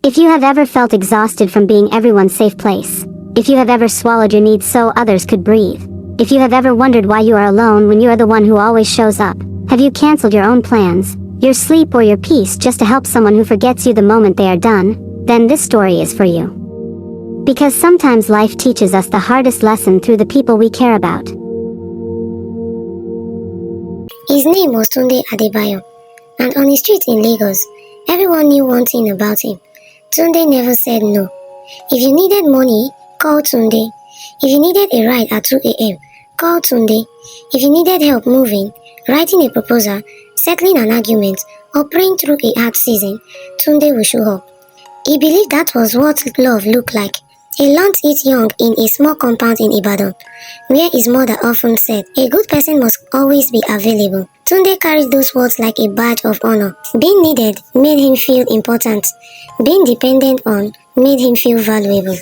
If you have ever felt exhausted from being everyone's safe place, if you have ever swallowed your needs so others could breathe, if you have ever wondered why you are alone when you are the one who always shows up, have you canceled your own plans, your sleep or your peace just to help someone who forgets you the moment they are done, then this story is for you. Because sometimes life teaches us the hardest lesson through the people we care about. His name was Tunde Adebayo, and on the street in Lagos, everyone knew one thing about him. Tunde never said no. If you needed money, call Tunde. If you needed a ride at 2 a.m., call Tunde. If you needed help moving, writing a proposal, settling an argument, or praying through a hard season, Tunde will show up. He believed that was what love looked like. He learned it young in a small compound in Ibadan, where his mother often said, "A good person must always be available." Tunde carried those words like a badge of honor. Being needed made him feel important. Being dependent on made him feel valuable.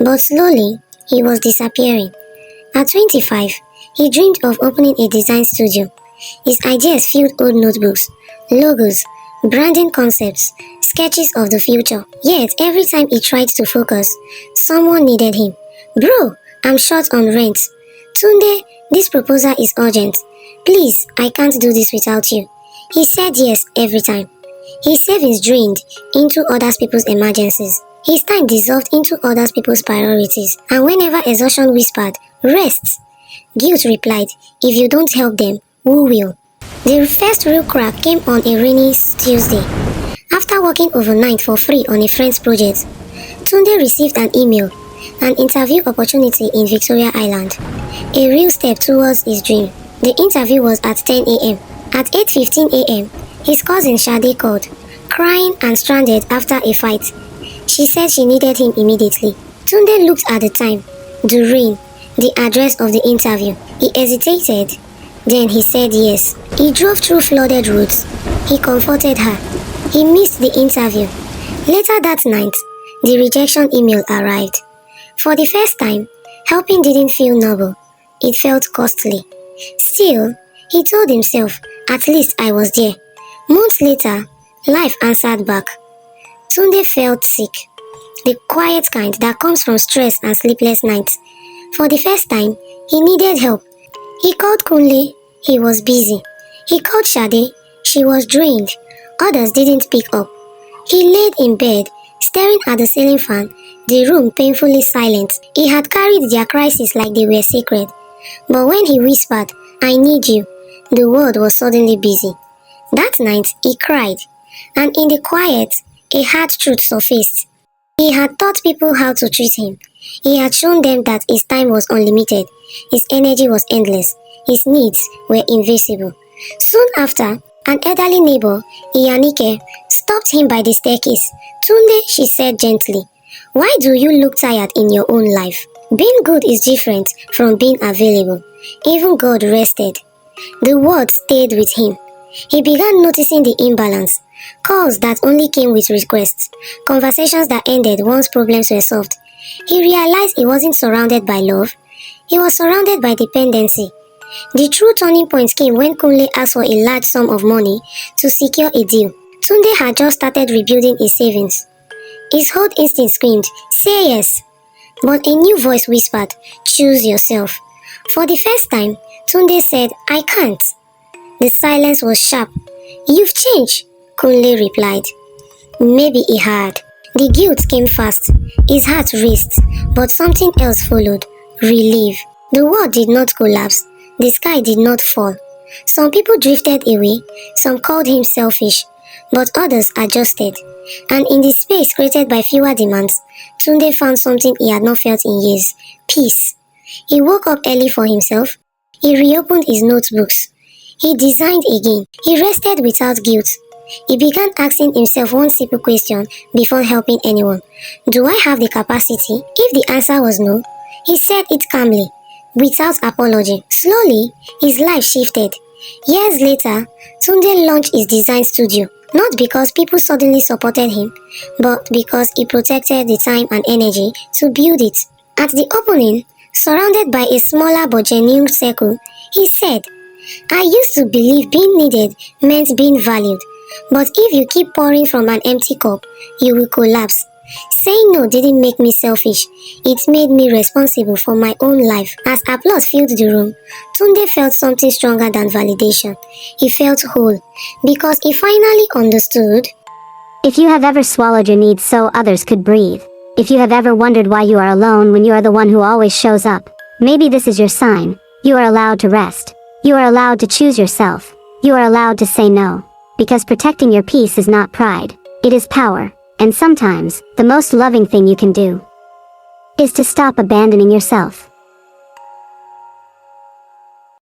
But slowly, he was disappearing. At 25, he dreamed of opening a design studio. His ideas filled old notebooks, logos, branding concepts, sketches of the future. Yet, every time he tried to focus, someone needed him. "Bro, I'm short on rent." "Tunde, this proposal is urgent. Please, I can't do this without you." He said yes every time. His savings drained into other people's emergencies. His time dissolved into other people's priorities. And whenever exhaustion whispered, "Rest," guilt replied, "If you don't help them, who will?" The first real crack came on a rainy Tuesday. After working overnight for free on a friend's project, Tunde received an email, an interview opportunity in Victoria Island, a real step towards his dream. The interview was at 10 a.m. At 8:15 a.m., his cousin Shade called, crying and stranded after a fight. She said she needed him immediately. Tunde looked at the time, the rain, the address of the interview. He hesitated. Then he said yes. He drove through flooded roads. He comforted her. He missed the interview. Later that night, the rejection email arrived. For the first time, helping didn't feel noble. It felt costly. Still, he told himself, "At least I was there." Months later, life answered back. Tunde felt sick. The quiet kind that comes from stress and sleepless nights. For the first time, he needed help. He called Kunle. He was busy. He called Shade. She was drained. Others didn't pick up. He laid in bed, staring at the ceiling fan, the room painfully silent. He had carried their crises like they were sacred. But when he whispered, "I need you," the world was suddenly busy. That night, he cried. And in the quiet, a hard truth surfaced. He had taught people how to treat him. He had shown them that his time was unlimited, his energy was endless, his needs were invisible. Soon after, an elderly neighbor, Iyanike, stopped him by the staircase. "Tunde," she said gently, "why do you look tired in your own life?" Being good is different from being available. Even God rested. The word stayed with him. He began noticing the imbalance. Calls that only came with requests. Conversations that ended once problems were solved. He realized he wasn't surrounded by love. He was surrounded by dependency. The true turning point came when Kunle asked for a large sum of money to secure a deal. Tunde had just started rebuilding his savings. His whole instinct screamed, "Say yes." But a new voice whispered, "Choose yourself." For the first time, Tunde said, "I can't." The silence was sharp. "You've changed," Kunle replied. Maybe he had. The guilt came fast. His heart raced, but something else followed. Relief. The world did not collapse. The sky did not fall. Some people drifted away. Some called him selfish. But others adjusted. And in the space created by fewer demands, Tunde found something he had not felt in years. Peace. He woke up early for himself. He reopened his notebooks. He designed again. He rested without guilt. He began asking himself one simple question before helping anyone. Do I have the capacity? If the answer was no, he said it calmly, without apology. Slowly, his life shifted. Years later, Tunde launched his design studio, not because people suddenly supported him, but because he protected the time and energy to build it. At the opening, surrounded by a smaller but genuine circle, he said, I used to believe being needed meant being valued, But if you keep pouring from an empty cup, you will collapse. Saying no didn't make me selfish. It made me responsible for my own life. As applause filled the room, Tunde felt something stronger than validation. He felt whole because he finally understood. If you have ever swallowed your needs so others could breathe, if you have ever wondered why you are alone when you are the one who always shows up, maybe this is your sign. You are allowed to rest. You are allowed to choose yourself. You are allowed to say no. Because protecting your peace is not pride. It is power. And sometimes, the most loving thing you can do is to stop abandoning yourself.